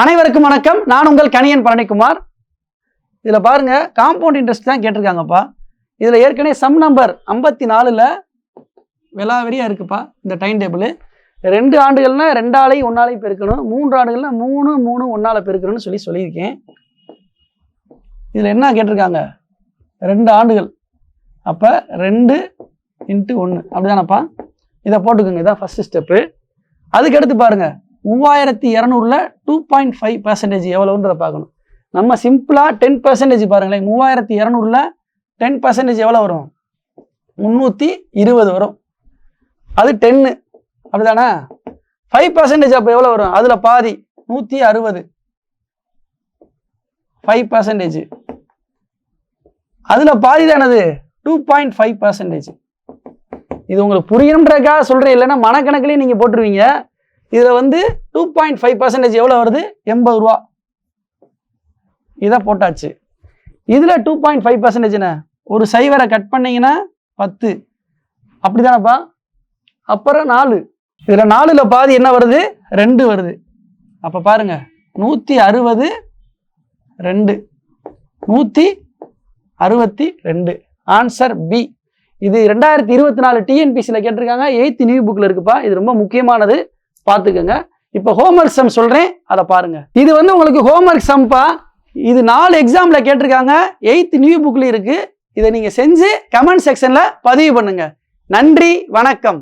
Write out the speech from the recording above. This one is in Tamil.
அனைவருக்கும் வணக்கம். நான் உங்கள் கணியன் பழனிக்குமார். இதில் பாருங்க, காம்பவுண்ட் இன்ட்ரெஸ்ட் தான் கேட்டிருக்காங்கப்பா. இதில் ஏற்கனவே சம் நம்பர் 54ல் விலாவரியாக இருக்குப்பா. இந்த டைம் டேபிள் 2 ஆண்டுகள்னா 2 ஆளை 1 ஆளை பெருக்கணும், 3 ஆண்டுகள்னா 3 3 1 ஆளை பெருக்கணும்னு சொல்லியிருக்கேன். இதில் என்ன கேட்டிருக்காங்க? 2 ஆண்டுகள், அப்போ 2 × 1 அப்படிதானப்பா. இதை போட்டுக்கோங்க, இதான் ஃபர்ஸ்ட் ஸ்டெப்பு. அதுக்கடுத்து பாருங்க, 3200ல் 2.5% எவ்வளவுன்றதை பார்க்கணும். நம்ம சிம்பிளாக 10% பாருங்களேன். 3200ல் 10% எவ்வளோ வரும்? 320 வரும். அது 10 அப்படிதானே. 5% அப்போ எவ்வளோ வரும்? அதில் பாதி 160. 5% அதில் பாதி தானது 2.5%. இது உங்களுக்கு புரியணுன்றதுக்காக சொல்கிறேன், இல்லைன்னா மனக்கணக்கிலேயே நீங்கள் போட்டுருவீங்க. இதில் 2.5% எவ்வளோ வருது? 80 ரூபா. இதை போட்டாச்சு. இதில் 2.5% ஒரு சைவரை கட் பண்ணிங்கன்னா 10 அப்படி தானப்பா. அப்புறம் 4, இதில் 4ல் பாதி என்ன வருது? 2 வருது. அப்போ பாருங்க, 160 2 162. Answer B. இது 2024 டிஎன்பிசியில் கேட்டிருக்காங்க. 8th நியூ புக்கில் இருக்குப்பா. இது ரொம்ப முக்கியமானது, பார்த்துக்கோங்க. இப்போ ஹோம்ஒர்க் சம் சொல்கிறேன், அதை பாருங்க. இது உங்களுக்கு ஹோம்ஒர்க் சம்பா. இது 4 எக்ஸாமில் கேட்டிருக்காங்க. 8th நியூ புக்கில் இருக்கு. இதை நீங்கள் செஞ்சு கமெண்ட் செக்ஷனில் பதிவு பண்ணுங்க. நன்றி, வணக்கம்.